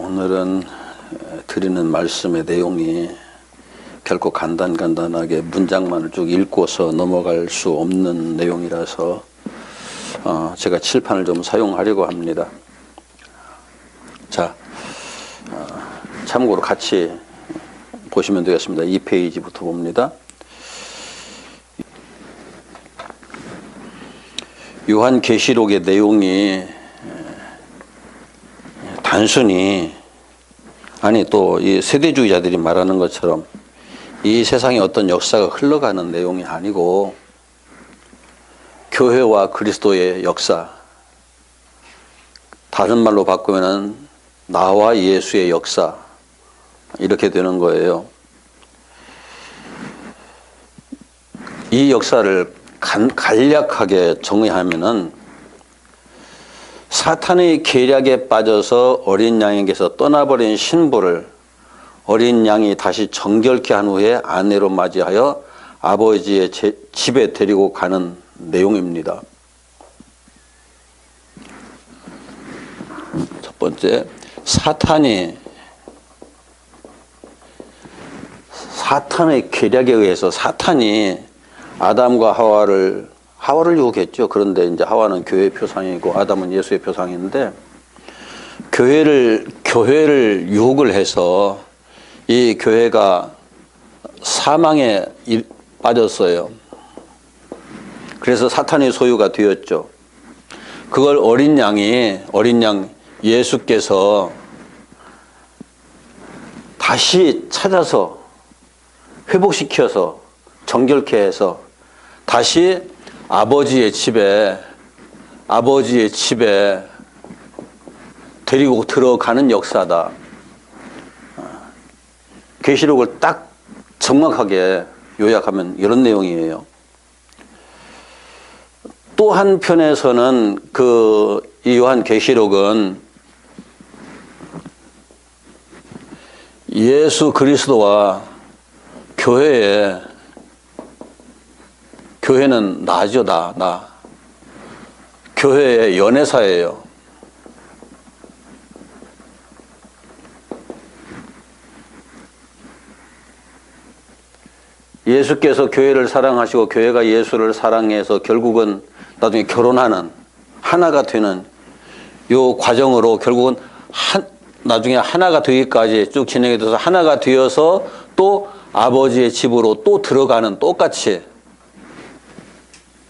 오늘은 드리는 말씀의 내용이 결코 간단하게 문장만을 쭉 읽고서 넘어갈 수 없는 내용이라서 제가 칠판을 좀 사용하려고 합니다. 자, 참고로 같이 보시면 되겠습니다. 2페이지부터 봅니다. 요한계시록의 내용이 단순히 또 이 세대주의자들이 말하는 것처럼 이 세상에 어떤 역사가 흘러가는 내용이 아니고 교회와 그리스도의 역사, 다른 말로 바꾸면은 나와 예수의 역사, 이렇게 되는 거예요. 이 역사를 간략하게 정의하면은 사탄의 계략에 빠져서 어린 양에게서 떠나버린 신부를 어린 양이 다시 정결케 한 후에 아내로 맞이하여 아버지의 집에 데리고 가는 내용입니다. 첫 번째, 사탄의 계략에 의해서 사탄이 아담과 하와를 유혹했죠. 그런데 이제 하와는 교회의 표상이고 아담은 예수의 표상인데 교회를 유혹을 해서 이 교회가 사망에 빠졌어요. 그래서 사탄의 소유가 되었죠. 그걸 어린 양 예수께서 다시 찾아서 회복시켜서 정결케 해서 다시 아버지의 집에 데리고 들어가는 역사다. 계시록을 딱 정확하게 요약하면 이런 내용이에요. 또 한편에서는 이 요한계시록은 예수 그리스도와 교회는 나죠, 나. 교회의 연애사예요. 예수께서 교회를 사랑하시고 교회가 예수를 사랑해서 결국은 나중에 결혼하는 하나가 되는 요 과정으로 결국은 나중에 하나가 되기까지 쭉 진행이 돼서 하나가 되어서 또 아버지의 집으로 또 들어가는 똑같이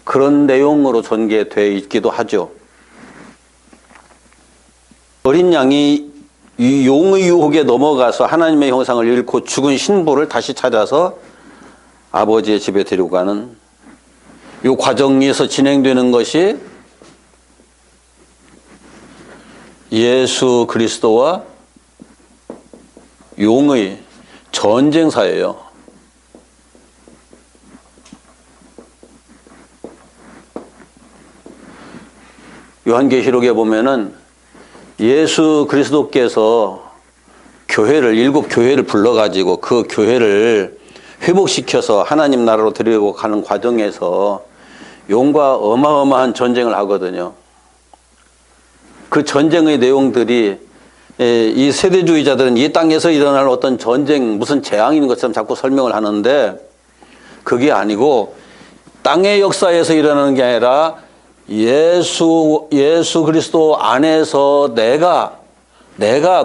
그런 내용으로 전개되어 있기도 하죠. 어린 양이 이 용의 유혹에 넘어가서 하나님의 형상을 잃고 죽은 신부를 다시 찾아서 아버지의 집에 데리고 가는 이 과정에서 진행되는 것이 예수 그리스도와 용의 전쟁사예요. 요한계시록에 보면은 예수 그리스도께서 일곱 교회를 불러가지고 그 교회를 회복시켜서 하나님 나라로 데리고 가는 과정에서 용과 어마어마한 전쟁을 하거든요. 그 전쟁의 내용들이 이 세대주의자들은 이 땅에서 일어날 어떤 전쟁, 무슨 재앙인 것처럼 자꾸 설명을 하는데 그게 아니고 땅의 역사에서 일어나는 게 아니라 예수 그리스도 안에서 내가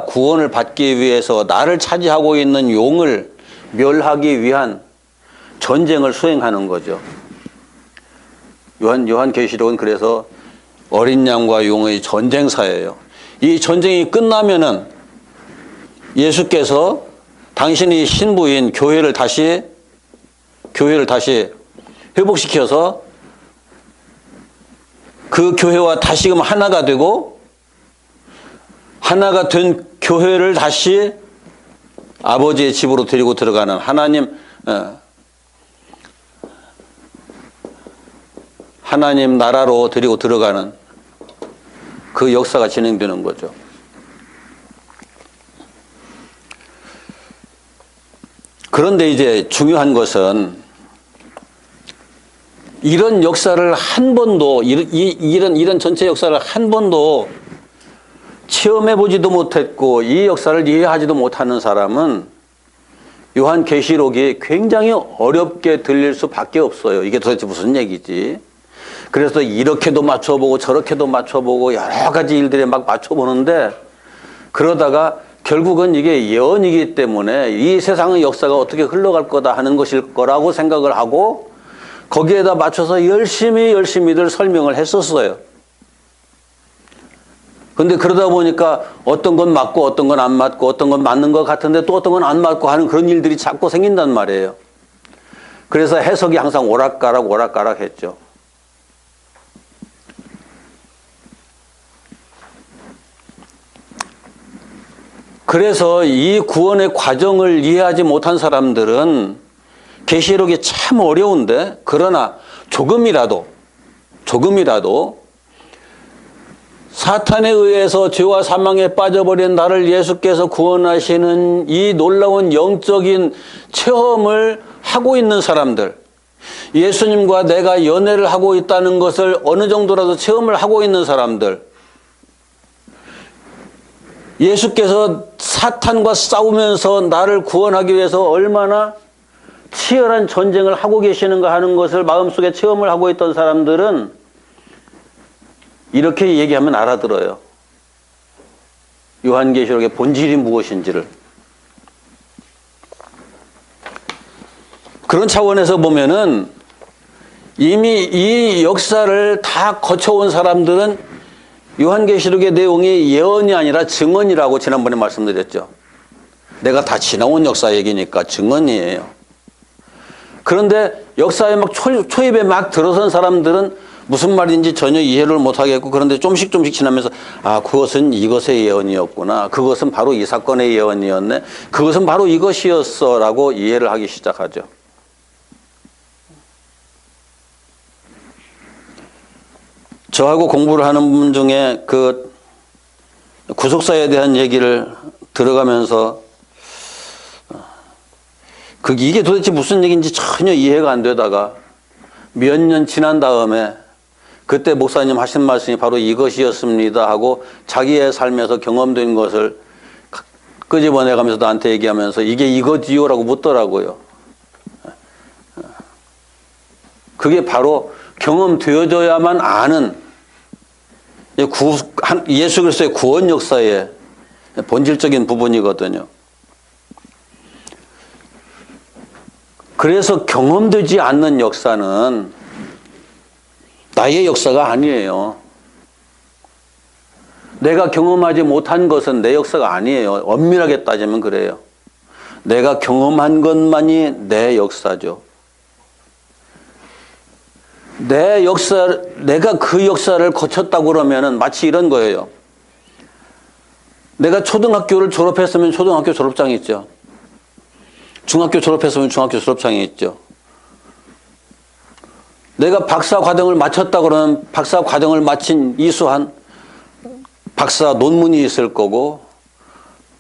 구원을 받기 위해서 나를 차지하고 있는 용을 멸하기 위한 전쟁을 수행하는 거죠. 요한계시록은 그래서 어린 양과 용의 전쟁사예요. 이 전쟁이 끝나면은 예수께서 당신이 신부인 교회를 다시 회복시켜서 그 교회와 다시금 하나가 되고 하나가 된 교회를 다시 아버지의 집으로 데리고 들어가는 하나님 나라로 데리고 들어가는 그 역사가 진행되는 거죠. 그런데 이제 중요한 것은 이런 역사를 한 번도, 이런 전체 역사를 한 번도 체험해보지도 못했고 이 역사를 이해하지도 못하는 사람은 요한계시록이 굉장히 어렵게 들릴 수밖에 없어요. 이게 도대체 무슨 얘기지? 그래서 이렇게도 맞춰보고 저렇게도 맞춰보고 여러 가지 일들에 막 맞춰보는데 그러다가 결국은 이게 예언이기 때문에 이 세상의 역사가 어떻게 흘러갈 거다 하는 것일 거라고 생각을 하고 거기에다 맞춰서 열심히들 설명을 했었어요. 근데 그러다 보니까 어떤 건 맞고 어떤 건 안 맞고 어떤 건 맞는 것 같은데 또 어떤 건 안 맞고 하는 그런 일들이 자꾸 생긴단 말이에요. 그래서 해석이 항상 오락가락 했죠. 그래서 이 구원의 과정을 이해하지 못한 사람들은 계시록이 참 어려운데 그러나 조금이라도 사탄에 의해서 죄와 사망에 빠져버린 나를 예수께서 구원하시는 이 놀라운 영적인 체험을 하고 있는 사람들, 예수님과 내가 연애를 하고 있다는 것을 어느 정도라도 체험을 하고 있는 사람들, 예수께서 사탄과 싸우면서 나를 구원하기 위해서 얼마나 치열한 전쟁을 하고 계시는가 하는 것을 마음속에 체험을 하고 있던 사람들은 이렇게 얘기하면 알아들어요. 요한계시록의 본질이 무엇인지를. 그런 차원에서 보면은 이미 이 역사를 다 거쳐온 사람들은 요한계시록의 내용이 예언이 아니라 증언이라고 지난번에 말씀드렸죠. 내가 다 지나온 역사 얘기니까 증언이에요. 그런데 역사에 막 초입에 막 들어선 사람들은 무슨 말인지 전혀 이해를 못하겠고 그런데 조금씩 지나면서 아 그것은 이것의 예언이었구나. 그것은 바로 이 사건의 예언이었네. 그것은 바로 이것이었어 라고 이해를 하기 시작하죠. 저하고 공부를 하는 분 중에 그 구속사에 대한 얘기를 들어가면서 이게 도대체 무슨 얘기인지 전혀 이해가 안 되다가 몇 년 지난 다음에 그때 목사님 하신 말씀이 바로 이것이었습니다 하고 자기의 삶에서 경험된 것을 끄집어내가면서 나한테 얘기하면서 이게 이거지요 라고 묻더라고요. 그게 바로 경험되어져야만 아는 예수 그리스도의 구원 역사의 본질적인 부분이거든요. 그래서 경험되지 않는 역사는 나의 역사가 아니에요. 내가 경험하지 못한 것은 내 역사가 아니에요. 엄밀하게 따지면 그래요. 내가 경험한 것만이 내 역사죠. 내가 그 역사를 거쳤다고 그러면은 마치 이런 거예요. 내가 초등학교를 졸업했으면 초등학교 졸업장이 있죠. 중학교 졸업했으면 중학교 졸업장이 있죠. 내가 박사 과정을 마쳤다 그러면 박사 과정을 마친 이수한 박사 논문이 있을 거고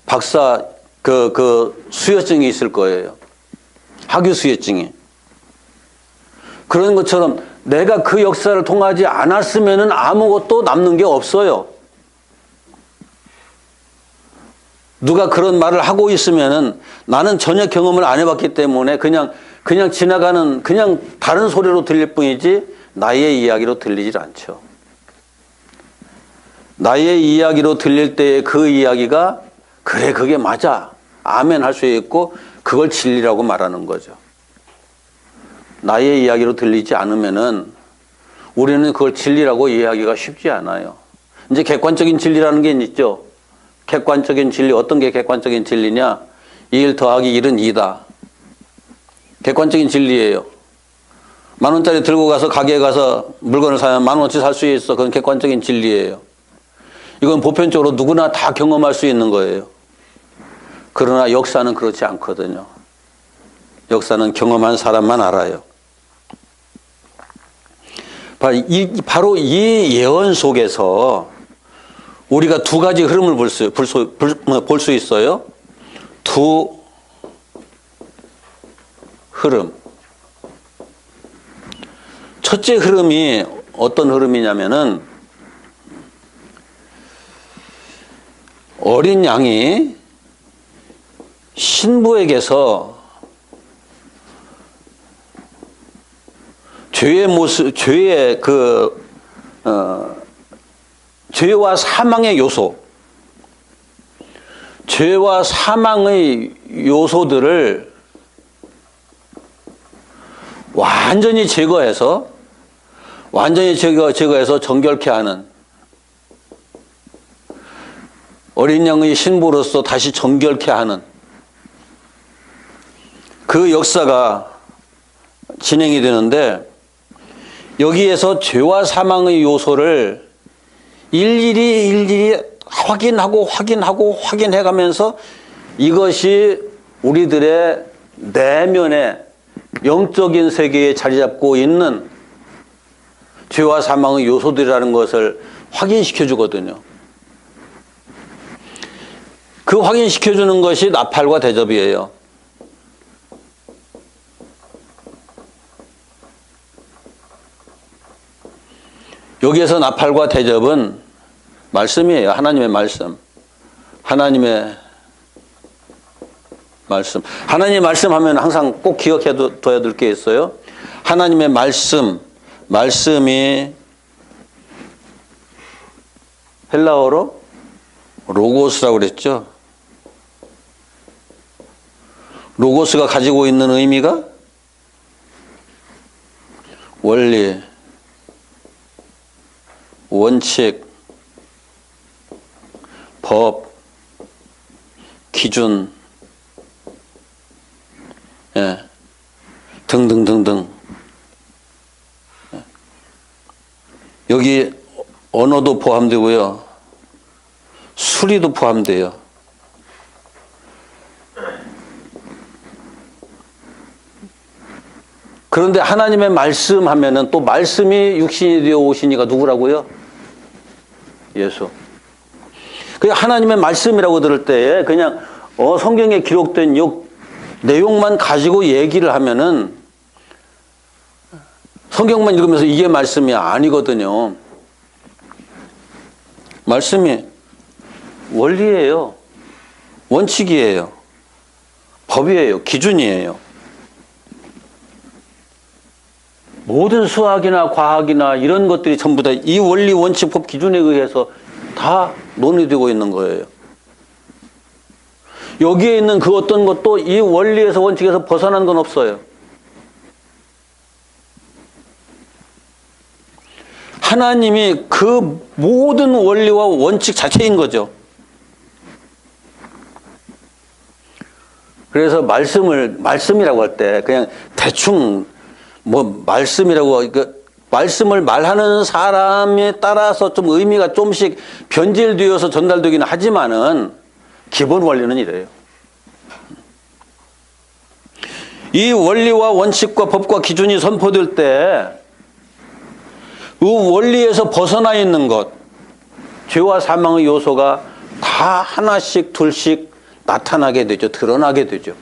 박사 그 수여증이 있을 거예요. 학위 수여증이. 그런 것처럼 내가 그 역사를 통하지 않았으면은 아무것도 남는 게 없어요. 누가 그런 말을 하고 있으면은 나는 전혀 경험을 안 해봤기 때문에 그냥 지나가는 그냥 다른 소리로 들릴 뿐이지 나의 이야기로 들리질 않죠. 나의 이야기로 들릴 때의 그 이야기가 그래 그게 맞아 아멘 할 수 있고 그걸 진리라고 말하는 거죠. 나의 이야기로 들리지 않으면은 우리는 그걸 진리라고 이해하기가 쉽지 않아요. 이제 객관적인 진리라는 게 있죠. 객관적인 진리, 어떤 게 객관적인 진리냐? 1 더하기 1은 2다. 객관적인 진리예요. 10,000원짜리 들고 가서 가게에 가서 물건을 사면 10,000원어치 살 수 있어. 그건 객관적인 진리예요. 이건 보편적으로 누구나 다 경험할 수 있는 거예요. 그러나 역사는 그렇지 않거든요. 역사는 경험한 사람만 알아요. 바로 이 예언 속에서 우리가 두 가지 흐름을 볼 수 있어요. 두 흐름. 첫째 흐름이 어떤 흐름이냐면은 어린 양이 신부에게서 죄의 모습, 죄와 사망의 요소, 죄와 사망의 요소들을 완전히 제거해서 정결케 하는, 어린 양의 신부로서 다시 정결케 하는 그 역사가 진행이 되는데, 여기에서 죄와 사망의 요소를 일일이 확인해 가면서 이것이 우리들의 내면에 영적인 세계에 자리 잡고 있는 죄와 사망의 요소들이라는 것을 확인시켜 주거든요. 그 확인시켜 주는 것이 나팔과 대접이에요. 여기에서 나팔과 대접은 말씀이에요. 하나님의 말씀. 하나님의 말씀. 하나님의 말씀 하면 항상 꼭 기억해 둬야 될 게 있어요. 하나님의 말씀이 헬라어로 로고스라고 그랬죠. 로고스가 가지고 있는 의미가 원리, 원칙, 법, 기준, 등등등등. 여기 언어도 포함되고요. 수리도 포함돼요. 그런데 하나님의 말씀 하면은 또 말씀이 육신이 되어 오시니가 누구라고요? 예수. 그 하나님의 말씀이라고 들을 때 그냥 성경에 기록된 내용만 가지고 얘기를 하면은 성경만 읽으면서 이게 말씀이 아니거든요. 말씀이 원리예요. 원칙이에요. 법이에요. 기준이에요. 모든 수학이나 과학이나 이런 것들이 전부 다 이 원리, 원칙, 법, 기준에 의해서 다 논의되고 있는 거예요. 여기에 있는 그 어떤 것도 이 원리에서, 원칙에서 벗어난 건 없어요. 하나님이 그 모든 원리와 원칙 자체인 거죠. 그래서 말씀이라고 할 때 그냥 대충 말씀이라고, 말씀을 말하는 사람에 따라서 좀 의미가 좀씩 변질되어서 전달되기는 하지만은 기본 원리는 이래요. 이 원리와 원칙과 법과 기준이 선포될 때 그 원리에서 벗어나 있는 것, 죄와 사망의 요소가 다 하나씩 둘씩 나타나게 되죠. 드러나게 되죠.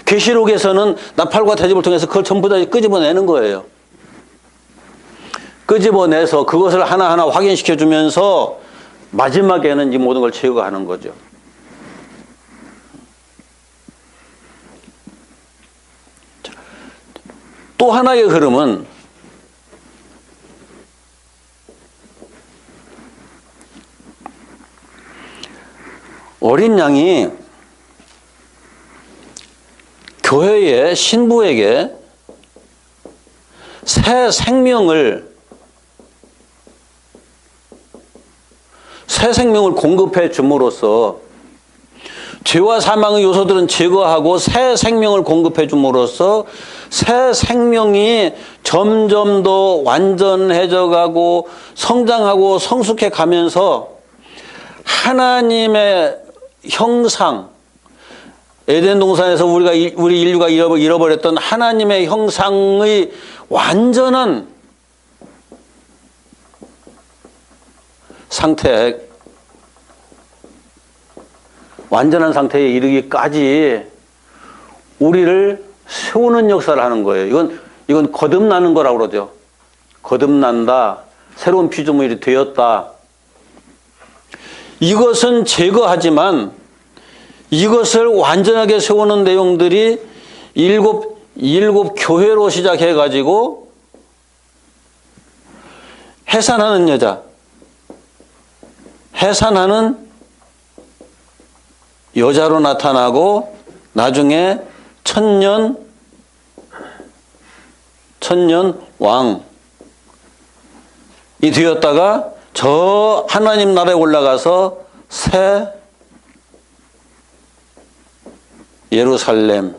계시록에서는 나팔과 대접을 통해서 그걸 전부 다 끄집어내는 거예요. 끄집어내서 그것을 하나하나 확인시켜 주면서 마지막에는 이 모든 걸 제거하는 거죠. 또 하나의 흐름은 어린 양이 교회의 신부에게 새 생명을 공급해 줌으로써 죄와 사망의 요소들은 제거하고 새 생명을 공급해 줌으로써 새 생명이 점점 더 완전해져 가고 성장하고 성숙해 가면서 하나님의 형상, 에덴 동산에서 우리 인류가 잃어버렸던 하나님의 형상의 완전한 상태에 이르기까지 우리를 세우는 역사를 하는 거예요. 이건 거듭나는 거라고 그러죠. 거듭난다. 새로운 피조물이 되었다. 이것은 제거하지만 이것을 완전하게 세우는 내용들이 일곱 교회로 시작해가지고 해산하는 여자, 해산하는 여자로 나타나고 나중에 천년 왕이 되었다가 저 하나님 나라에 올라가서 새 예루살렘,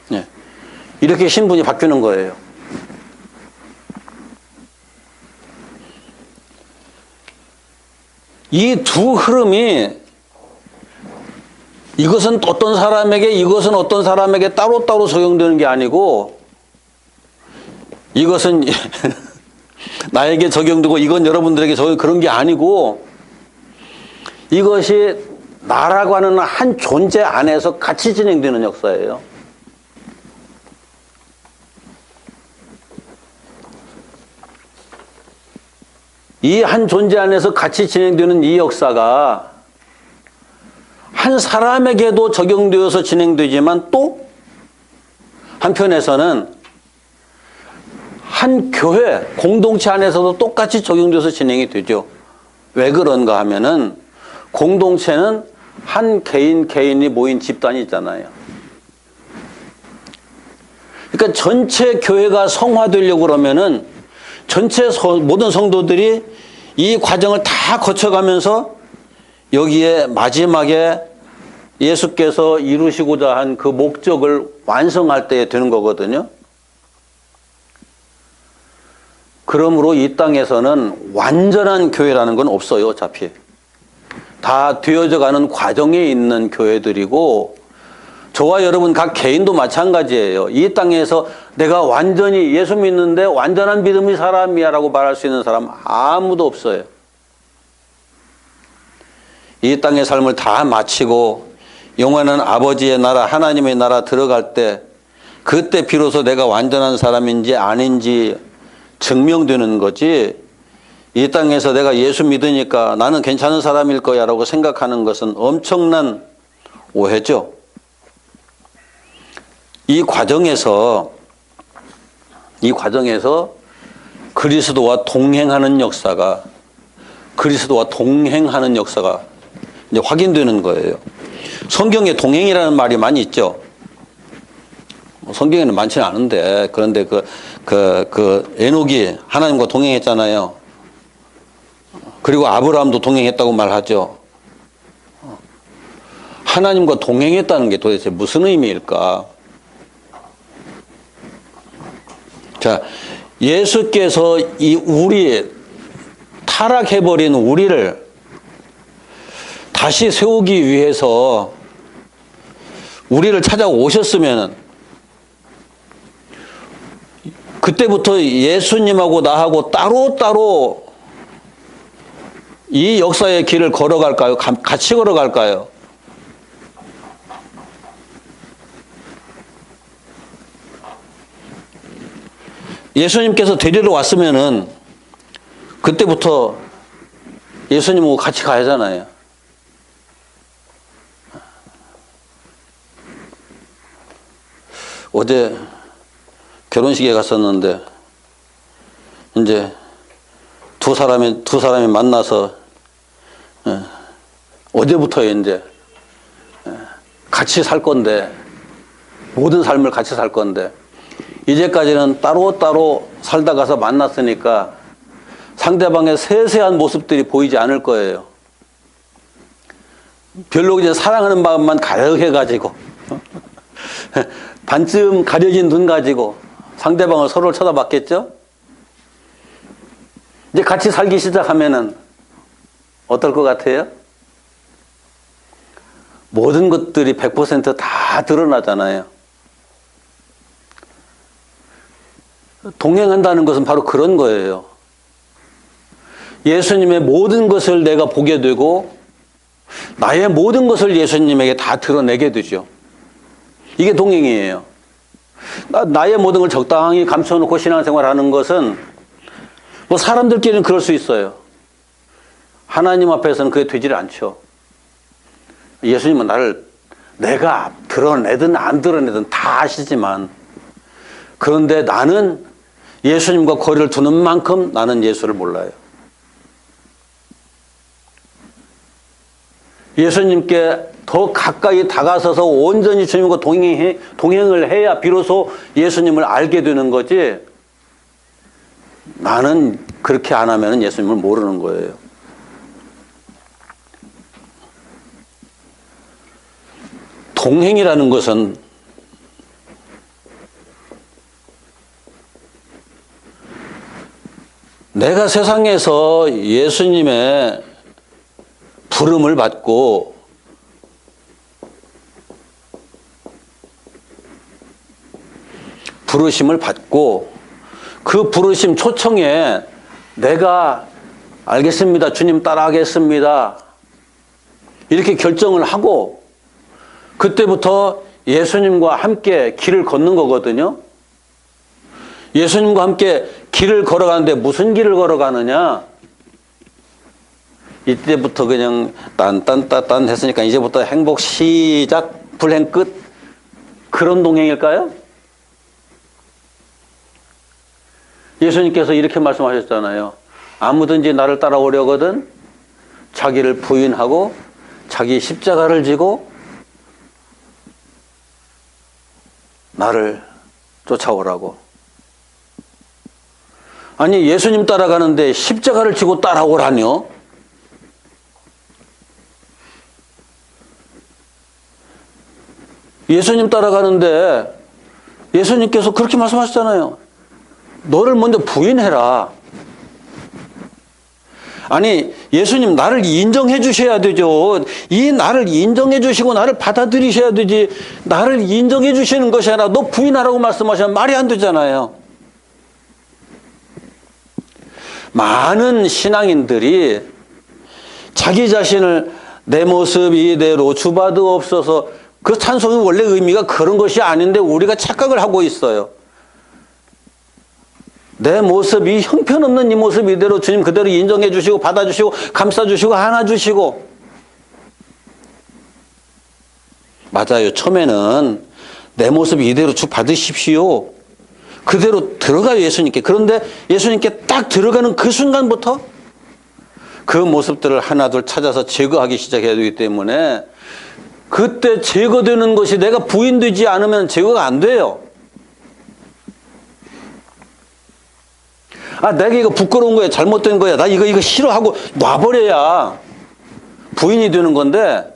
네. 이렇게 신분이 바뀌는 거예요. 이 두 흐름이 이것은 어떤 사람에게 따로따로 적용되는 게 아니고 이것은 나에게 적용되고 이건 여러분들에게 적용, 그런 게 아니고 이것이 나라고 하는 한 존재 안에서 같이 진행되는 역사예요. 이 한 존재 안에서 같이 진행되는 이 역사가 한 사람에게도 적용되어서 진행되지만 또 한편에서는 한 교회, 공동체 안에서도 똑같이 적용돼서 진행이 되죠. 왜 그런가 하면은 공동체는 한 개인이 모인 집단이 있잖아요. 그러니까 전체 교회가 성화되려고 그러면은 전체 모든 성도들이 이 과정을 다 거쳐가면서 여기에 마지막에 예수께서 이루시고자 한 그 목적을 완성할 때 되는 거거든요. 그러므로 이 땅에서는 완전한 교회라는 건 없어요, 어차피. 다 되어져 가는 과정에 있는 교회들이고, 저와 여러분 각 개인도 마찬가지예요. 이 땅에서 내가 완전히 예수 믿는데 완전한 믿음의 사람이야 라고 말할 수 있는 사람 아무도 없어요. 이 땅의 삶을 다 마치고 영원한 아버지의 나라, 하나님의 나라 들어갈 때 그때 비로소 내가 완전한 사람인지 아닌지 증명되는 거지, 이 땅에서 내가 예수 믿으니까 나는 괜찮은 사람일 거야 라고 생각하는 것은 엄청난 오해죠. 이 과정에서 그리스도와 동행하는 역사가 이제 확인되는 거예요. 성경에 동행이라는 말이 많이 있죠. 성경에는 많지는 않은데, 그런데 에녹이 하나님과 동행했잖아요. 그리고 아브라함도 동행했다고 말하죠. 하나님과 동행했다는 게 도대체 무슨 의미일까? 자, 예수께서 타락해버린 우리를 다시 세우기 위해서 우리를 찾아오셨으면 그때부터 예수님하고 나하고 따로따로 이 역사의 길을 걸어갈까요? 같이 걸어갈까요? 예수님께서 데리러 왔으면은 그때부터 예수님하고 같이 가야잖아요. 어제 결혼식에 갔었는데 이제 두 사람이 만나서 어제부터 이제 같이 살 건데, 모든 삶을 같이 살 건데, 이제까지는 따로따로 살다 가서 만났으니까 상대방의 세세한 모습들이 보이지 않을 거예요. 별로 이제 사랑하는 마음만 가득해가지고 반쯤 가려진 눈 가지고 상대방을 서로 쳐다봤겠죠? 이제 같이 살기 시작하면은 어떨 것 같아요? 모든 것들이 100% 드러나잖아요. 동행한다는 것은 바로 그런 거예요. 예수님의 모든 것을 내가 보게 되고 나의 모든 것을 예수님에게 다 드러내게 되죠. 이게 동행이에요. 나의 모든 걸 적당히 감춰놓고 신앙생활하는 것은 뭐 사람들끼리는 그럴 수 있어요. 하나님 앞에서는 그게 되질 않죠. 예수님은 나를 내가 드러내든 안 드러내든 다 아시지만, 그런데 나는 예수님과 거리를 두는 만큼 나는 예수를 몰라요. 예수님께 더 가까이 다가서서 온전히 주님과 동행을 해야 비로소 예수님을 알게 되는 거지, 나는 그렇게 안 하면 예수님을 모르는 거예요. 동행이라는 것은 내가 세상에서 예수님의 부름을 받고 부르심을 받고 그 부르심 초청에 내가 알겠습니다, 주님 따라하겠습니다, 이렇게 결정을 하고 그때부터 예수님과 함께 길을 걷는 거거든요. 예수님과 함께 길을 걸어가는데 무슨 길을 걸어가느냐? 이때부터 그냥 딴딴따딴 했으니까 이제부터 행복 시작, 불행 끝, 그런 동행일까요? 예수님께서 이렇게 말씀하셨잖아요. 아무든지 나를 따라오려거든 자기를 부인하고 자기 십자가를 지고 나를 쫓아오라고. 아니, 예수님 따라가는데 십자가를 지고 따라오라뇨? 예수님 따라가는데 예수님께서 그렇게 말씀하셨잖아요. 너를 먼저 부인해라. 아니, 예수님 나를 인정해 주셔야 되죠. 이 나를 인정해 주시고 나를 받아들이셔야 되지, 나를 인정해 주시는 것이 아니라 너 부인하라고 말씀하시면 말이 안 되잖아요. 많은 신앙인들이 자기 자신을 내 모습 이대로 주봐드옵소서, 그 찬송의 원래 의미가 그런 것이 아닌데 우리가 착각을 하고 있어요. 내 모습, 이 형편없는 이 모습 이대로 주님 그대로 인정해 주시고 받아주시고 감싸주시고 안아주시고. 맞아요. 처음에는 내 모습 이대로 쭉 받으십시오, 그대로 들어가요, 예수님께. 그런데 예수님께 딱 들어가는 그 순간부터 그 모습들을 하나둘 찾아서 제거하기 시작해야 되기 때문에, 그때 제거되는 것이 내가 부인되지 않으면 제거가 안 돼요. 아, 내가 이거 부끄러운 거야, 잘못된 거야, 나 이거 싫어하고 놔버려야 부인이 되는 건데,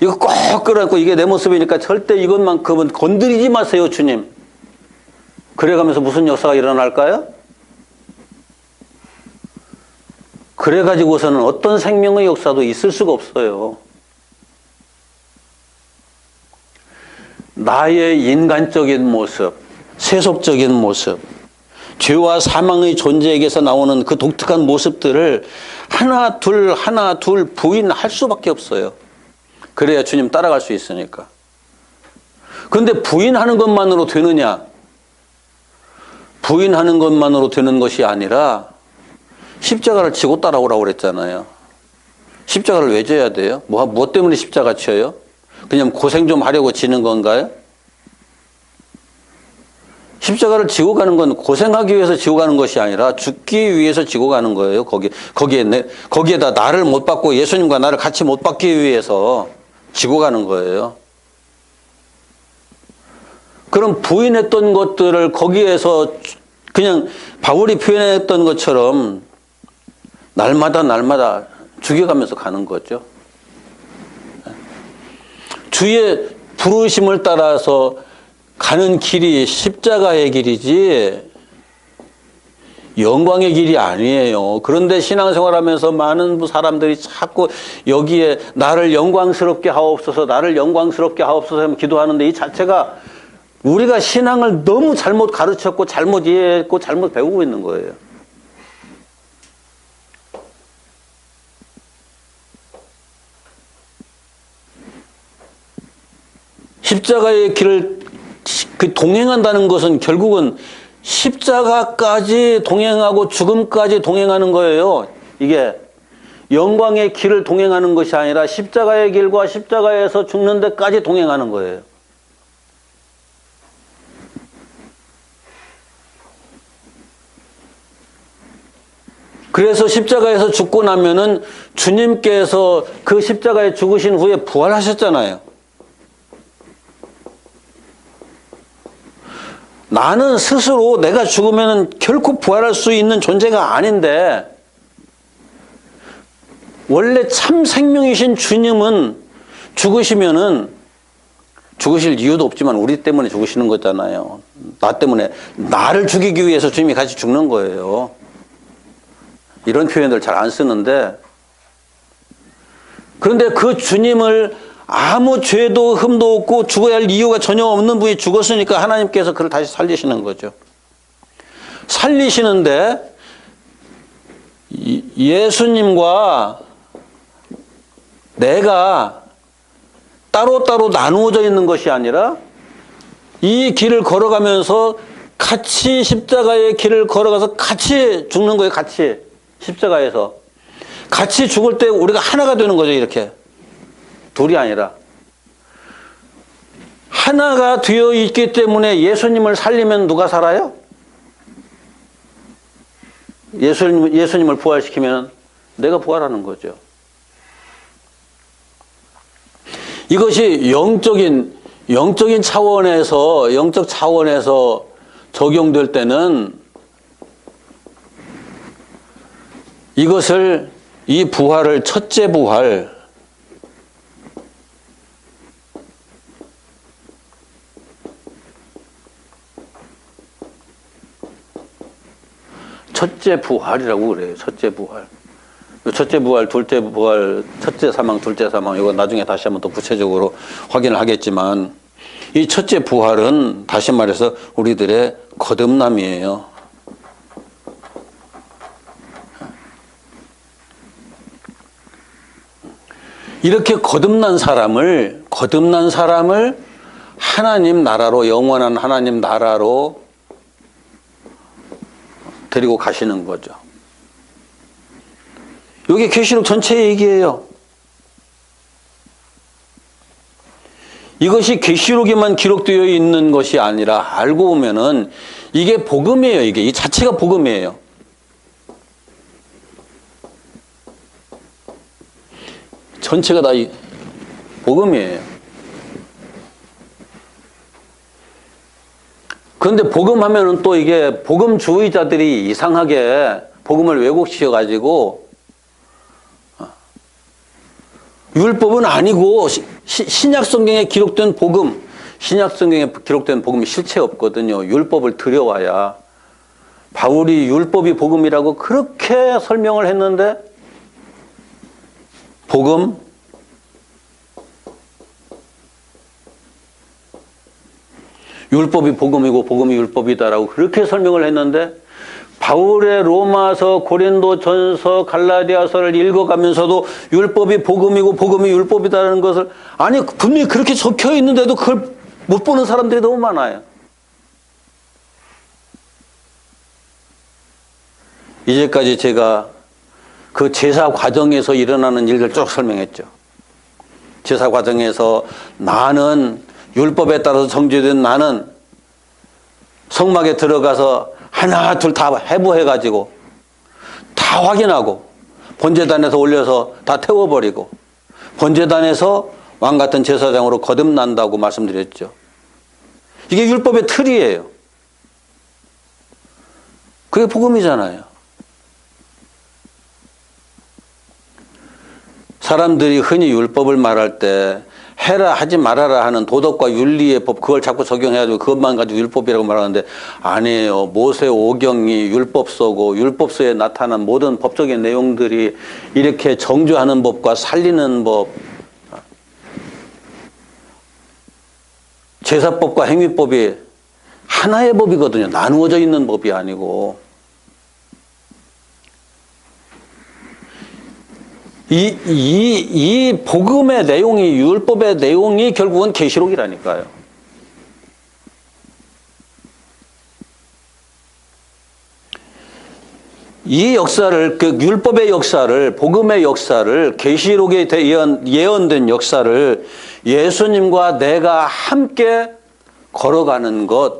이거 꼭 끌어안고 이게 내 모습이니까 절대 이것만큼은 건드리지 마세요, 주님. 그래가면서 무슨 역사가 일어날까요? 그래가지고서는 어떤 생명의 역사도 있을 수가 없어요. 나의 인간적인 모습, 세속적인 모습, 죄와 사망의 존재에게서 나오는 그 독특한 모습들을 하나 둘 부인할 수밖에 없어요. 그래야 주님 따라갈 수 있으니까. 그런데 부인하는 것만으로 되느냐? 부인하는 것만으로 되는 것이 아니라 십자가를 지고 따라오라고 그랬잖아요. 십자가를 왜 져야 돼요? 무엇 때문에 십자가 쳐요? 그냥 고생 좀 하려고 지는 건가요? 십자가를 지고 가는 건 고생하기 위해서 지고 가는 것이 아니라 죽기 위해서 지고 가는 거예요. 거기에다 나를 못 받고 예수님과 나를 같이 못 받기 위해서 지고 가는 거예요. 그럼 부인했던 것들을 거기에서 그냥 바울이 표현했던 것처럼 날마다 죽여가면서 가는 거죠. 주의 부르심을 따라서 가는 길이 십자가의 길이지 영광의 길이 아니에요. 그런데 신앙생활하면서 많은 사람들이 자꾸 여기에 나를 영광스럽게 하옵소서, 나를 영광스럽게 하옵소서 하면 기도하는데, 이 자체가 우리가 신앙을 너무 잘못 가르쳤고 잘못 이해했고 잘못 배우고 있는 거예요. 십자가의 길을 동행한다는 것은 결국은 십자가까지 동행하고 죽음까지 동행하는 거예요. 이게 영광의 길을 동행하는 것이 아니라 십자가의 길과 십자가에서 죽는 데까지 동행하는 거예요. 그래서 십자가에서 죽고 나면은 주님께서 그 십자가에 죽으신 후에 부활하셨잖아요. 나는 스스로 내가 죽으면 결코 부활할 수 있는 존재가 아닌데, 원래 참 생명이신 주님은 죽으시면은, 죽으실 이유도 없지만 우리 때문에 죽으시는 거잖아요. 나 때문에, 나를 죽이기 위해서 주님이 같이 죽는 거예요. 이런 표현들 잘 안 쓰는데, 그런데 그 주님을 아무 죄도 흠도 없고 죽어야 할 이유가 전혀 없는 분이 죽었으니까 하나님께서 그를 다시 살리시는 거죠. 살리시는데 예수님과 내가 따로따로 나누어져 있는 것이 아니라 이 길을 걸어가면서 같이 십자가의 길을 걸어가서 같이 죽는 거예요. 같이 십자가에서 같이 죽을 때 우리가 하나가 되는 거죠. 이렇게 둘이 아니라 하나가 되어 있기 때문에 예수님을 살리면 누가 살아요? 예수님을 부활시키면 내가 부활하는 거죠. 이것이 영적 차원에서 적용될 때는 이것을, 이 부활을 첫째 부활, 첫째 부활이라고 그래요. 첫째 부활. 첫째 부활, 둘째 부활, 첫째 사망, 둘째 사망, 이거 나중에 다시 한번 더 구체적으로 확인을 하겠지만, 이 첫째 부활은 다시 말해서 우리들의 거듭남이에요. 이렇게 거듭난 사람을 하나님 나라로, 영원한 하나님 나라로 데리고 가시는 거죠. 이게 계시록 전체의 얘기예요. 이것이 계시록에만 기록되어 있는 것이 아니라 알고 보면은 이게 복음이에요. 이게 이 자체가 복음이에요. 전체가 다 복음이에요. 그런데 복음하면은 또 이게 복음주의자들이 이상하게 복음을 왜곡시켜가지고 율법은 아니고 신약성경에 기록된 복음, 신약성경에 기록된 복음이 실체 없거든요. 율법을 들여와야. 바울이 율법이 복음이라고 그렇게 설명을 했는데 복음, 율법이 복음이고 복음이 율법이다라고 그렇게 설명을 했는데 바울의 로마서, 고린도전서, 갈라디아서를 읽어가면서도 율법이 복음이고 복음이 율법이다라는 것을, 아니 분명히 그렇게 적혀 있는데도 그걸 못 보는 사람들이 너무 많아요. 이제까지 제가 그 제사 과정에서 일어나는 일을 쭉 설명했죠. 제사 과정에서 나는 율법에 따라서 정죄된 나는 성막에 들어가서 하나 둘 다 해부해가지고 다 확인하고 번제단에서 올려서 다 태워버리고 번제단에서 왕같은 제사장으로 거듭난다고 말씀드렸죠. 이게 율법의 틀이에요. 그게 복음이잖아요. 사람들이 흔히 율법을 말할 때 해라 하지 말아라 하는 도덕과 윤리의 법, 그걸 자꾸 적용해가지고 그것만 가지고 율법이라고 말하는데 아니에요. 모세 오경이 율법서고 율법서에 나타난 모든 법적인 내용들이 이렇게 정죄하는 법과 살리는 법, 제사법과 행위법이 하나의 법이거든요. 나누어져 있는 법이 아니고. 이 복음의 내용이, 율법의 내용이 결국은 계시록이라니까요. 이 역사를, 그 율법의 역사를, 복음의 역사를, 계시록에 예언된 역사를 예수님과 내가 함께 걸어가는 것,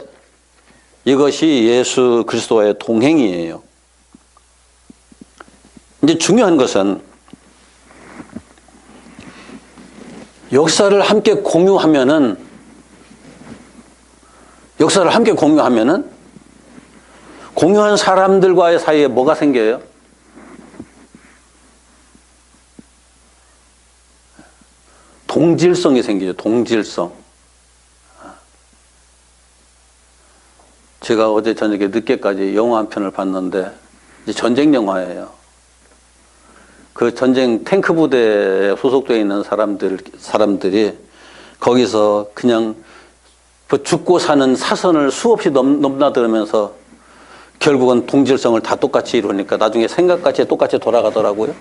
이것이 예수 그리스도와의 동행이에요. 이제 중요한 것은 역사를 함께 공유하면은 공유한 사람들과의 사이에 뭐가 생겨요? 동질성이 생기죠. 동질성. 제가 어제 저녁에 늦게까지 영화 한 편을 봤는데 이제 전쟁 영화예요. 그 전쟁 탱크 부대에 소속되어 있는 사람들이 거기서 그냥 죽고 사는 사선을 수없이 넘나들면서 결국은 동질성을 다 똑같이 이루니까 나중에 생각같이 똑같이 돌아가더라고요.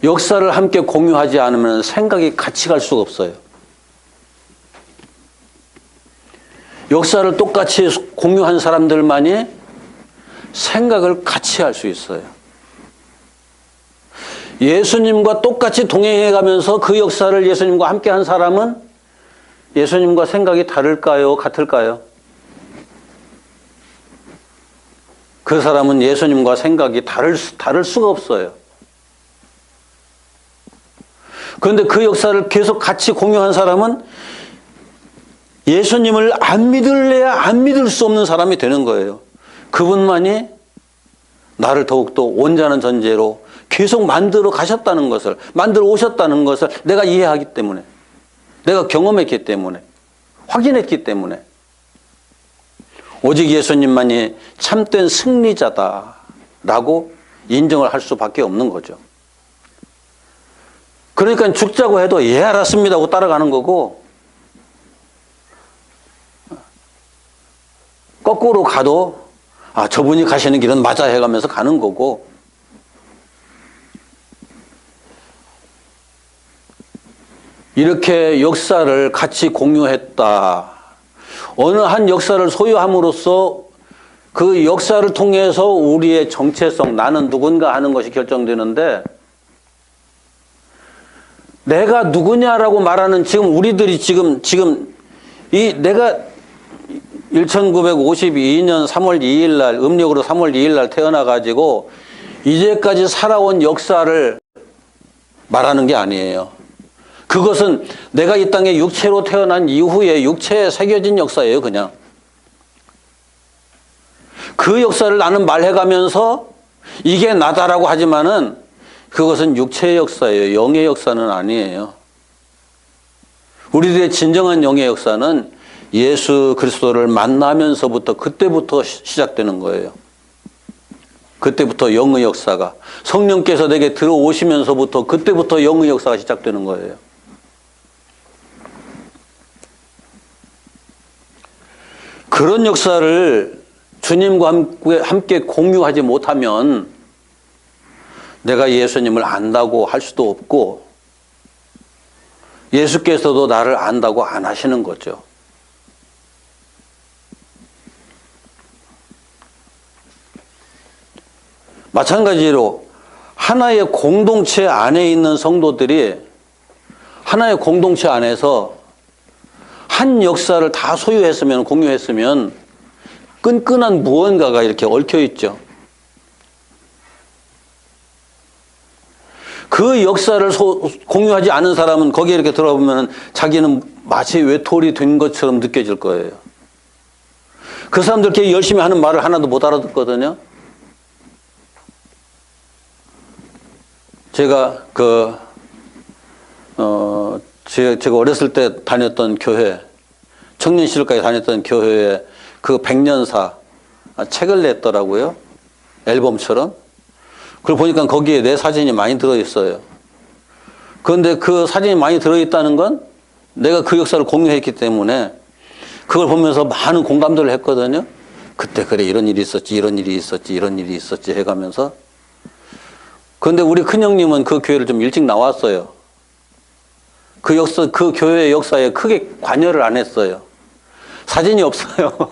역사를 함께 공유하지 않으면 생각이 같이 갈 수가 없어요. 역사를 똑같이 공유한 사람들만이 생각을 같이 할 수 있어요. 예수님과 똑같이 동행해 가면서 그 역사를 예수님과 함께 한 사람은 예수님과 생각이 다를까요? 같을까요? 그 사람은 예수님과 생각이 다를 수가 없어요. 그런데 그 역사를 계속 같이 공유한 사람은 예수님을 안 믿을래야 안 믿을 수 없는 사람이 되는 거예요. 그분만이 나를 더욱더 온전한 존재로 계속 만들어 가셨다는 것을, 만들어 오셨다는 것을 내가 이해하기 때문에, 내가 경험했기 때문에, 확인했기 때문에 오직 예수님만이 참된 승리자다라고 인정을 할 수밖에 없는 거죠. 그러니까 죽자고 해도 예 알았습니다 하고 따라가는 거고, 거꾸로 가도 아 저분이 가시는 길은 맞아 해가면서 가는 거고, 이렇게 역사를 같이 공유했다. 어느 한 역사를 소유함으로써 그 역사를 통해서 우리의 정체성, 나는 누군가 하는 것이 결정되는데, 내가 누구냐라고 말하는 지금 우리들이 지금 내가 1952년 3월 2일 날, 음력으로 3월 2일 날 태어나가지고 이제까지 살아온 역사를 말하는 게 아니에요. 그것은 내가 이 땅에 육체로 태어난 이후에 육체에 새겨진 역사예요, 그냥. 그 역사를 나는 말해가면서 이게 나다라고 하지만은 그것은 육체의 역사예요. 영의 역사는 아니에요. 우리들의 진정한 영의 역사는 예수 그리스도를 만나면서부터 그때부터 시작되는 거예요. 그때부터 영의 역사가, 성령께서 내게 들어오시면서부터 그때부터 영의 역사가 시작되는 거예요. 그런 역사를 주님과 함께 공유하지 못하면 내가 예수님을 안다고 할 수도 없고, 예수께서도 나를 안다고 안 하시는 거죠. 마찬가지로 하나의 공동체 안에 있는 성도들이 하나의 공동체 안에서 한 역사를 다 소유했으면, 공유했으면 끈끈한 무언가가 이렇게 얽혀 있죠. 그 역사를 공유하지 않은 사람은 거기에 이렇게 들어보면 자기는 마치 외톨이 된 것처럼 느껴질 거예요. 그 사람들께 열심히 하는 말을 하나도 못 알아듣거든요. 제가 제가 어렸을 때 다녔던 교회, 청년 시절까지 다녔던 교회에 그 백년사 책을 냈더라고요. 앨범처럼. 그걸 보니까 거기에 내 사진이 많이 들어있어요. 그런데 그 사진이 많이 들어있다는 건 내가 그 역사를 공유했기 때문에 그걸 보면서 많은 공감들을 했거든요. 그때 그래 이런 일이 있었지, 이런 일이 있었지, 이런 일이 있었지 해가면서. 그런데 우리 큰형님은 그 교회를 좀 일찍 나왔어요. 그 교회의 역사에 크게 관여를 안 했어요. 사진이 없어요.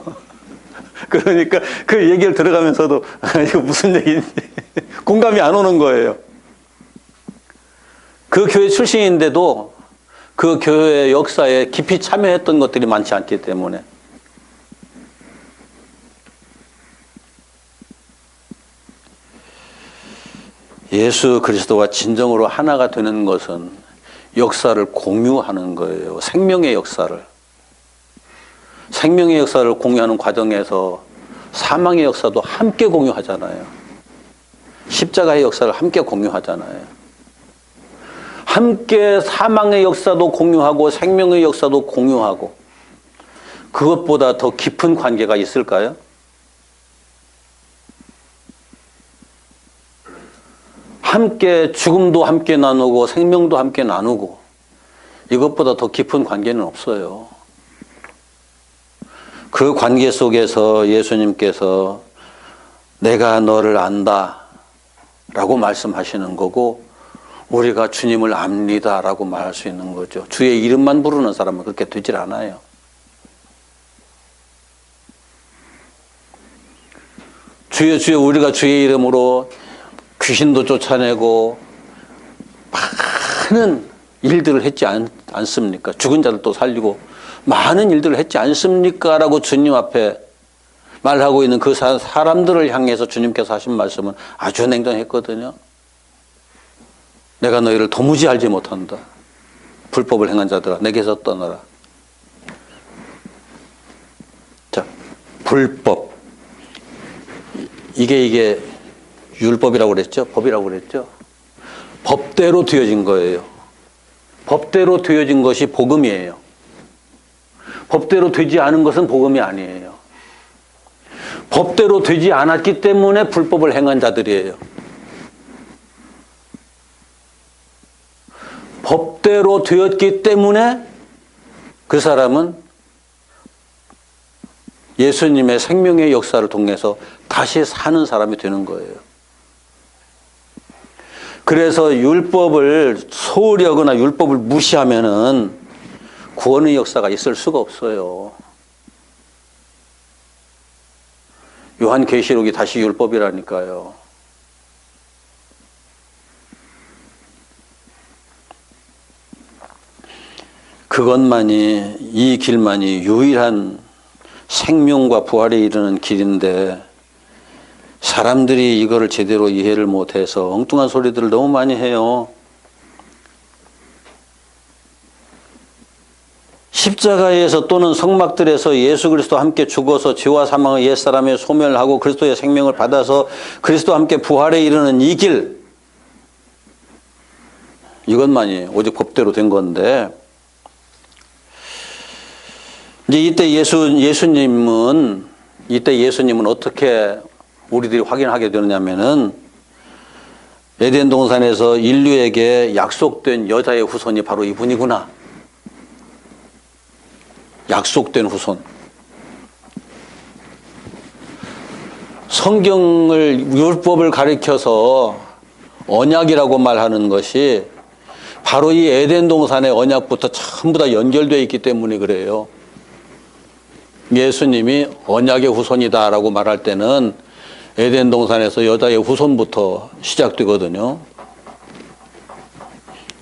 그러니까 그 얘기를 들어가면서도 이거 무슨 얘기인지 공감이 안 오는 거예요. 그 교회 출신인데도 그 교회 역사에 깊이 참여했던 것들이 많지 않기 때문에. 예수 그리스도와 진정으로 하나가 되는 것은 역사를 공유하는 거예요. 생명의 역사를. 생명의 역사를 공유하는 과정에서 사망의 역사도 함께 공유하잖아요. 십자가의 역사를 함께 공유하잖아요. 함께 사망의 역사도 공유하고 생명의 역사도 공유하고 그것보다 더 깊은 관계가 있을까요? 함께 죽음도 함께 나누고 생명도 함께 나누고 이것보다 더 깊은 관계는 없어요. 그 관계 속에서 예수님께서 내가 너를 안다 라고 말씀하시는 거고 우리가 주님을 압니다 라고 말할 수 있는 거죠. 주의 이름만 부르는 사람은 그렇게 되질 않아요. 주여 주여 우리가 주의 이름으로 귀신도 쫓아내고 많은 일들을 했지 않습니까? 죽은 자들도 살리고 많은 일들을 했지 않습니까? 라고 주님 앞에 말하고 있는 그 사람들을 향해서 주님께서 하신 말씀은 아주 냉정했거든요. 내가 너희를 도무지 알지 못한다. 불법을 행한 자들아 내게서 떠나라. 자, 불법. 이게 율법이라고 그랬죠? 법이라고 그랬죠? 법대로 되어진 거예요. 법대로 되어진 것이 복음이에요. 법대로 되지 않은 것은 복음이 아니에요. 법대로 되지 않았기 때문에 불법을 행한 자들이에요. 법대로 되었기 때문에 그 사람은 예수님의 생명의 역사를 통해서 다시 사는 사람이 되는 거예요. 그래서 율법을 소홀히 하거나 율법을 무시하면은 구원의 역사가 있을 수가 없어요. 요한계시록이 다시 율법이라니까요. 그것만이, 이 길만이 유일한 생명과 부활에 이르는 길인데 사람들이 이거를 제대로 이해를 못해서 엉뚱한 소리들을 너무 많이 해요. 십자가에서 또는 성막들에서 예수 그리스도와 함께 죽어서 죄와 사망의 옛사람의 소멸하고 그리스도의 생명을 받아서 그리스도와 함께 부활에 이르는 이 길, 이것만이 오직 법대로 된 건데 이제 이때 예수님은 어떻게 우리들이 확인하게 되느냐면은 에덴 동산에서 인류에게 약속된 여자의 후손이 바로 이분이구나. 약속된 후손. 성경을 율법을 가리켜서 언약이라고 말하는 것이 바로 이 에덴 동산의 언약부터 전부 다 연결되어 있기 때문에 그래요. 예수님이 언약의 후손이다라고 말할 때는 에덴 동산에서 여자의 후손부터 시작되거든요.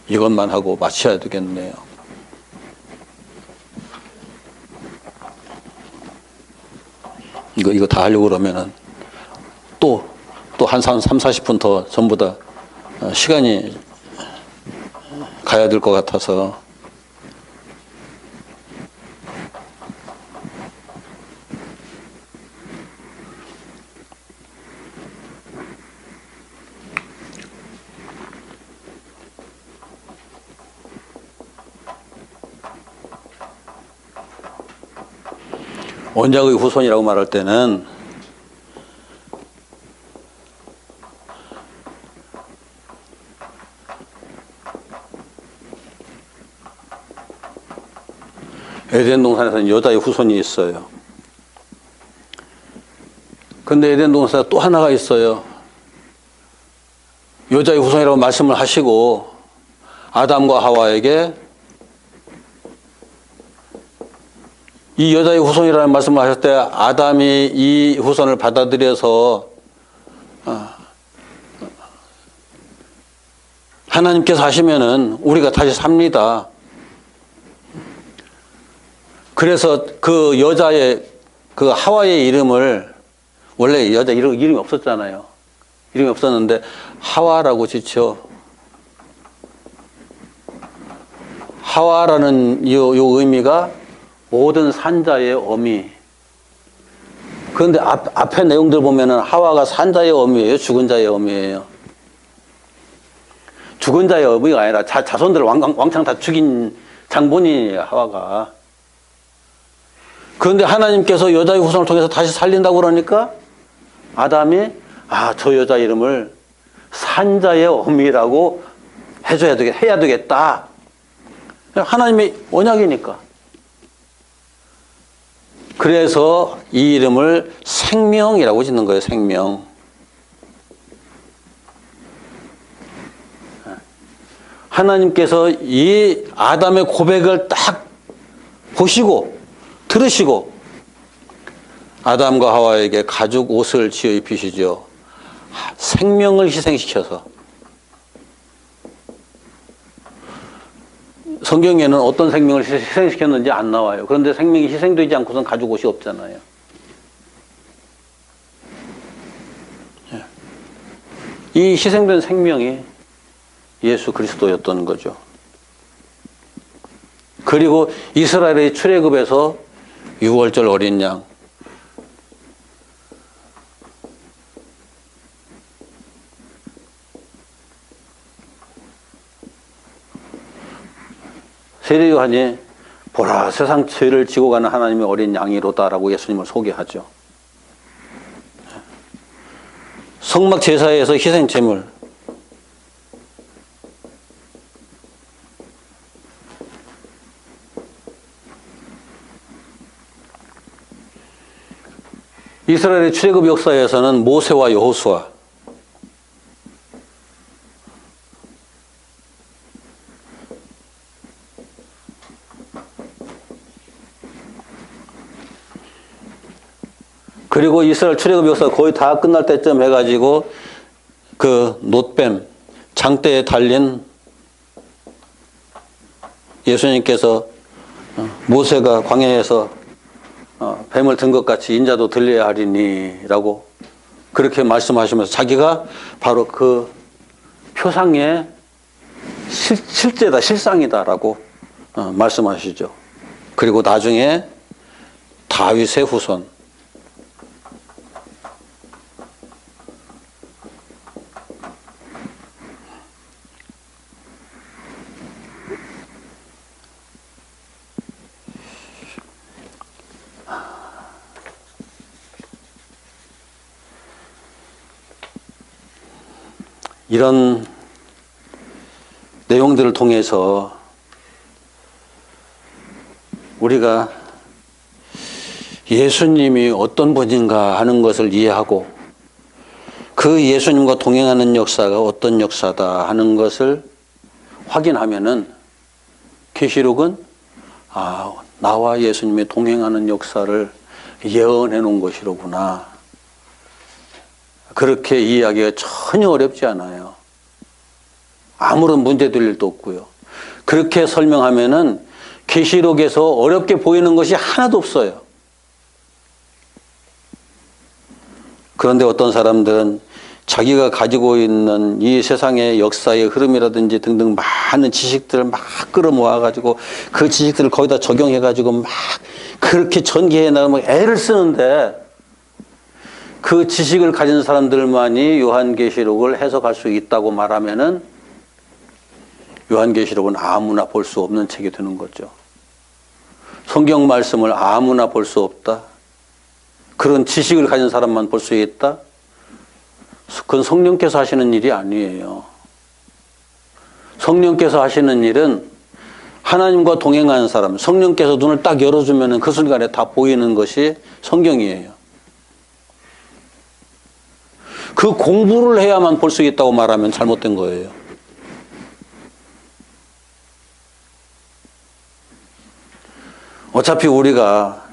이것만 하고 마쳐야 되겠네요. 이거 다 하려고 그러면은 또 한 3, 40분 더 전부 다 시간이 가야 될 것 같아서 언약의 후손이라고 말할 때는 에덴 동산에서는 여자의 후손이 있어요. 근데 에덴 동산에 또 하나가 있어요. 여자의 후손이라고 말씀을 하시고 아담과 하와에게 이 여자의 후손이라는 말씀을 하실 때 아담이 이 후손을 받아들여서 하나님께서 하시면은 우리가 다시 삽니다. 그래서 그 여자의 그 하와의 이름을 원래 여자 이름이 없었잖아요. 이름이 없었는데 하와라고 짓죠. 하와라는 요 의미가 모든 산자의 어미. 그런데 앞에 내용들 보면은 하와가 산자의 어미예요, 죽은 자의 어미예요. 죽은 자의 어미가 아니라 자손들을 왕창 다 죽인 장본인이에요, 하와가. 그런데 하나님께서 여자의 후손을 통해서 다시 살린다고 그러니까 아담이 저 여자 이름을 산자의 어미라고 해야 되겠다. 하나님의 언약이니까. 그래서 이 이름을 생명이라고 짓는 거예요, 생명. 하나님께서 이 아담의 고백을 딱 보시고 들으시고 아담과 하와에게 가죽 옷을 지어 입히시죠. 생명을 희생시켜서. 성경에는 어떤 생명을 희생시켰는지 안 나와요. 그런데 생명이 희생되지 않고선 가죽 옷이 없잖아요. 이 희생된 생명이 예수 그리스도였던 거죠. 그리고 이스라엘의 출애굽에서 6월절 어린 양, 세례 요한이 보라 세상 죄를 지고 가는 하나님의 어린 양이로다라고 예수님을 소개하죠. 성막 제사에서 희생 제물, 이스라엘의 출애굽 역사에서는 모세와 여호수아, 그리고 이스라엘 출애굽 역사 거의 다 끝날 때쯤 해가지고 그 놋뱀, 장대에 달린 예수님께서 모세가 광야에서 뱀을 든 것 같이 인자도 들려야 하리니 라고 그렇게 말씀하시면서 자기가 바로 그 표상의 실제다, 실상이다 라고 말씀하시죠. 그리고 나중에 다윗의 후손, 이런 내용들을 통해서 우리가 예수님이 어떤 분인가 하는 것을 이해하고 그 예수님과 동행하는 역사가 어떤 역사다 하는 것을 확인하면은 계시록은 나와 예수님이 동행하는 역사를 예언해 놓은 것이로구나. 그렇게 이해하기가 전혀 어렵지 않아요. 아무런 문제될 일도 없고요. 그렇게 설명하면은 계시록에서 어렵게 보이는 것이 하나도 없어요. 그런데 어떤 사람들은 자기가 가지고 있는 이 세상의 역사의 흐름이라든지 등등 많은 지식들을 막 끌어모아가지고 그 지식들을 거기다 적용해가지고 막 그렇게 전개해 나가면 애를 쓰는데 그 지식을 가진 사람들만이 요한계시록을 해석할 수 있다고 말하면은 요한계시록은 아무나 볼 수 없는 책이 되는 거죠. 성경 말씀을 아무나 볼 수 없다. 그런 지식을 가진 사람만 볼 수 있다. 그건 성령께서 하시는 일이 아니에요. 성령께서 하시는 일은 하나님과 동행하는 사람, 성령께서 눈을 딱 열어주면 그 순간에 다 보이는 것이 성경이에요. 그 공부를 해야만 볼 수 있다고 말하면 잘못된 거예요. 어차피 우리가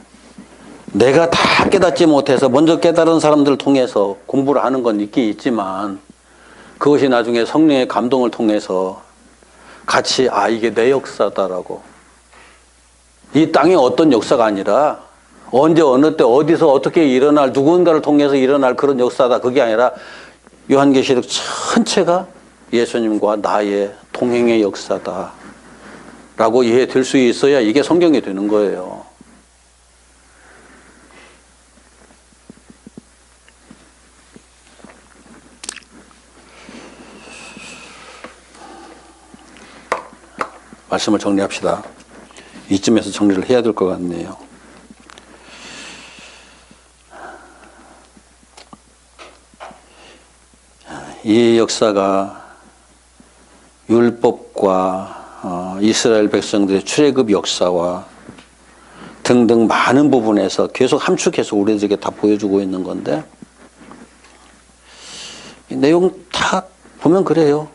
내가 다 깨닫지 못해서 먼저 깨달은 사람들을 통해서 공부를 하는 건 있긴 있지만 그것이 나중에 성령의 감동을 통해서 같이 이게 내 역사다라고, 이 땅에 어떤 역사가 아니라 언제 어느 때 어디서 어떻게 일어날, 누군가를 통해서 일어날 그런 역사다, 그게 아니라 요한계시록 전체가 예수님과 나의 동행의 역사다 라고 이해될 수 있어야 이게 성경이 되는 거예요. 말씀을 정리합시다. 이쯤에서 정리를 해야 될 것 같네요. 이 역사가 율법과 이스라엘 백성들의 출애굽 역사와 등등 많은 부분에서 계속 함축해서 우리에게 다 보여주고 있는 건데, 이 내용 다 보면 그래요.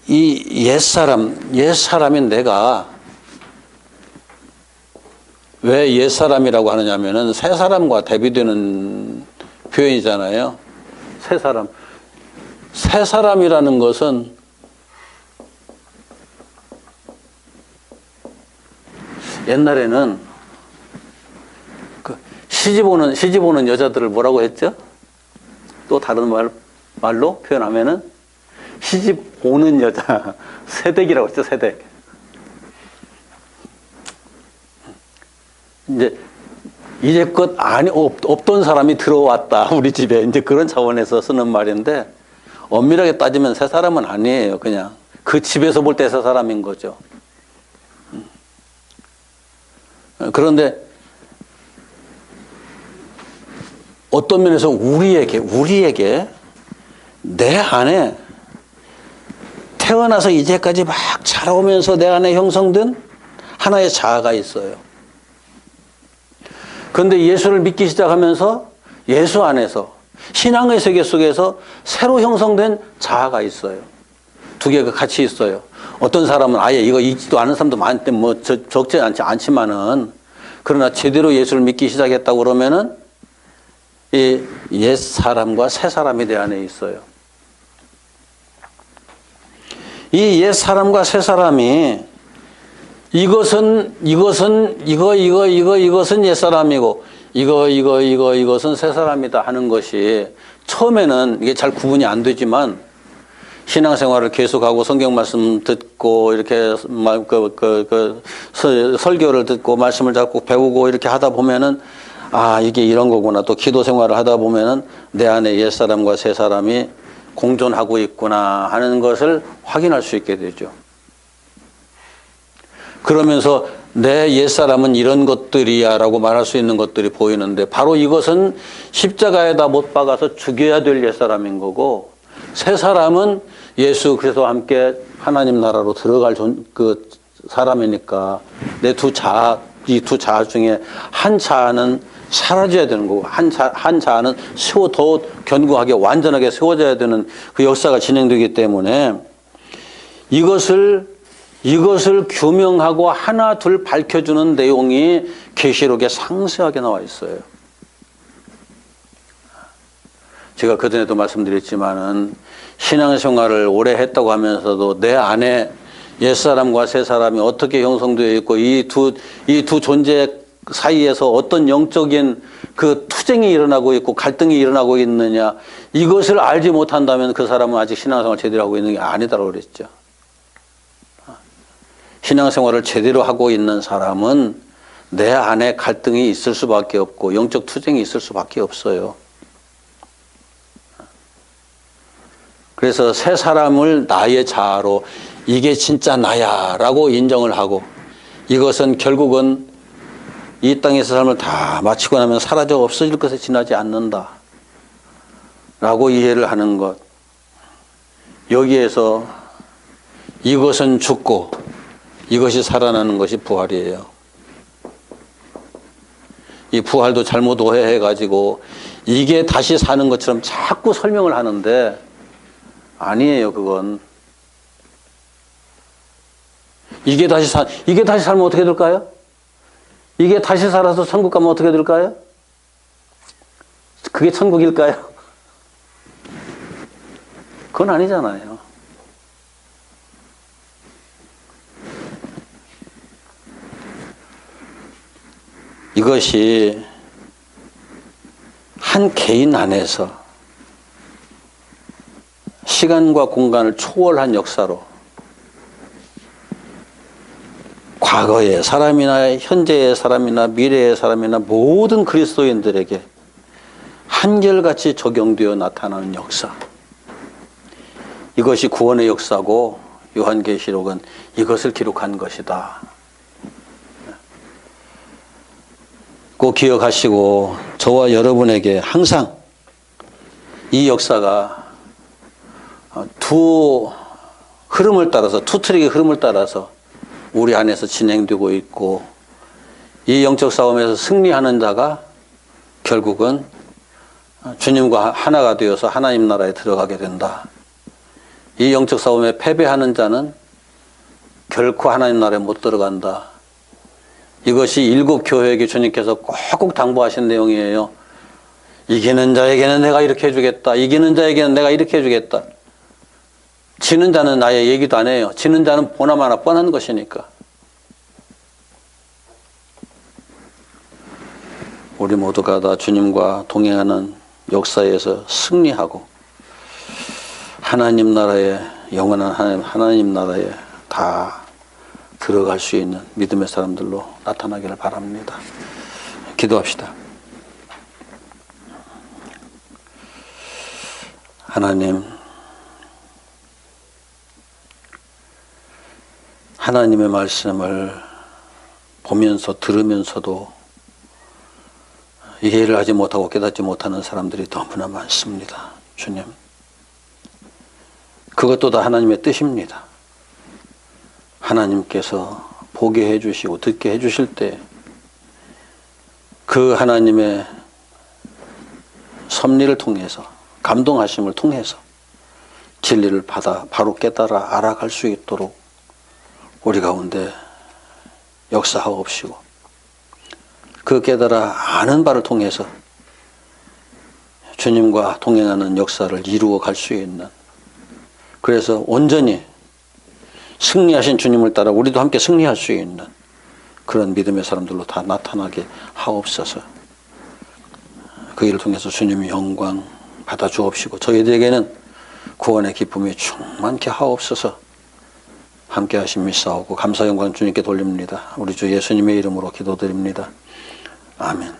이 옛사람인 내가 왜 옛사람이라고 하느냐면은 새사람과 대비되는 표현이잖아요. 새사람. 새사람이라는 것은 옛날에는 그 시집 오는 여자들을 뭐라고 했죠? 또 다른 말로 표현하면은 시집 오는 여자, 새댁이라고 했죠, 새댁. 이제껏 없던 사람이 들어왔다, 우리 집에. 이제 그런 차원에서 쓰는 말인데, 엄밀하게 따지면 새 사람은 아니에요, 그냥. 그 집에서 볼 때 새 사람인 거죠. 그런데, 어떤 면에서 우리에게 내 안에 태어나서 이제까지 막 자라오면서 내 안에 형성된 하나의 자아가 있어요. 그런데 예수를 믿기 시작하면서 예수 안에서 신앙의 세계 속에서 새로 형성된 자아가 있어요. 두 개가 같이 있어요. 어떤 사람은 아예 이거 읽지도 않은 사람도 많은데 적지 않지만은, 그러나 제대로 예수를 믿기 시작했다고 그러면은 이 옛 사람과 새 사람이 내 안에 있어요. 이 옛 사람과 새 사람이 이것은 옛 사람이고 이것은 새 사람이다 하는 것이 처음에는 이게 잘 구분이 안 되지만, 신앙생활을 계속하고 성경 말씀 듣고 이렇게 설교를 듣고 말씀을 자꾸 배우고 이렇게 하다 보면은 이게 이런 거구나, 또 기도 생활을 하다 보면은 내 안에 옛 사람과 새 사람이 공존하고 있구나 하는 것을 확인할 수 있게 되죠. 그러면서 내 옛사람은 이런 것들이야 라고 말할 수 있는 것들이 보이는데, 바로 이것은 십자가에다 못 박아서 죽여야 될 옛사람인 거고, 새 사람은 예수 그리스도와 함께 하나님 나라로 들어갈 그 사람이니까 내 이 두 자아 중에 한 자아는 사라져야 되는 거고, 한 자아는 더 견고하게 완전하게 세워져야 되는 그 역사가 진행되기 때문에, 이것을 규명하고 하나 둘 밝혀주는 내용이 계시록에 상세하게 나와 있어요. 제가 그전에도 말씀드렸지만은 신앙생활을 오래 했다고 하면서도 내 안에 옛사람과 새사람이 어떻게 형성되어 있고 이 두 존재 사이에서 어떤 영적인 그 투쟁이 일어나고 있고 갈등이 일어나고 있느냐, 이것을 알지 못한다면 그 사람은 아직 신앙생활을 제대로 하고 있는 게 아니다라고 그랬죠. 신앙생활을 제대로 하고 있는 사람은 내 안에 갈등이 있을 수밖에 없고 영적 투쟁이 있을 수밖에 없어요. 그래서 새 사람을 나의 자아로 이게 진짜 나야 라고 인정을 하고, 이것은 결국은 이 땅에서 삶을 다 마치고 나면 사라져 없어질 것에 지나지 않는다 라고 이해를 하는 것. 여기에서 이것은 죽고 이것이 살아나는 것이 부활이에요. 이 부활도 잘못 오해해가지고 이게 다시 사는 것처럼 자꾸 설명을 하는데 아니에요, 그건. 이게 다시 살면 어떻게 될까요? 이게 다시 살아서 천국 가면 어떻게 될까요? 그게 천국일까요? 그건 아니잖아요. 이것이 한 개인 안에서 시간과 공간을 초월한 역사로 과거의 사람이나 현재의 사람이나 미래의 사람이나 모든 그리스도인들에게 한결같이 적용되어 나타나는 역사. 이것이 구원의 역사고 요한계시록은 이것을 기록한 것이다. 꼭 기억하시고 저와 여러분에게 항상 이 역사가 두 흐름을 따라서, 투 트랙의 흐름을 따라서 우리 안에서 진행되고 있고, 이 영적 싸움에서 승리하는 자가 결국은 주님과 하나가 되어서 하나님 나라에 들어가게 된다. 이 영적 싸움에 패배하는 자는 결코 하나님 나라에 못 들어간다. 이것이 일곱 교회에게 주님께서 꼭꼭 당부하신 내용이에요. 이기는 자에게는 내가 이렇게 해주겠다. 이기는 자에게는 내가 이렇게 해주겠다. 지는 자는 나의 얘기도 안 해요. 지는 자는 보나마나 뻔한 것이니까. 우리 모두가 다 주님과 동행하는 역사에서 승리하고 하나님 나라에, 영원한 하나님 나라에 다 들어갈 수 있는 믿음의 사람들로 나타나기를 바랍니다. 기도합시다. 하나님, 하나님의 말씀을 보면서 들으면서도 이해를 하지 못하고 깨닫지 못하는 사람들이 너무나 많습니다. 주님, 그것도 다 하나님의 뜻입니다. 하나님께서 보게 해주시고 듣게 해주실 때 그 하나님의 섭리를 통해서, 감동하심을 통해서 진리를 받아 바로 깨달아 알아갈 수 있도록 우리 가운데 역사하옵시고, 그 깨달아 아는 바를 통해서 주님과 동행하는 역사를 이루어 갈 수 있는, 그래서 온전히 승리하신 주님을 따라 우리도 함께 승리할 수 있는 그런 믿음의 사람들로 다 나타나게 하옵소서. 그 일을 통해서 주님의 영광 받아 주옵시고 저희들에게는 구원의 기쁨이 충만케 하옵소서. 함께 하신 믿사오고 감사 영광 주님께 돌립니다. 우리 주 예수님의 이름으로 기도드립니다. 아멘.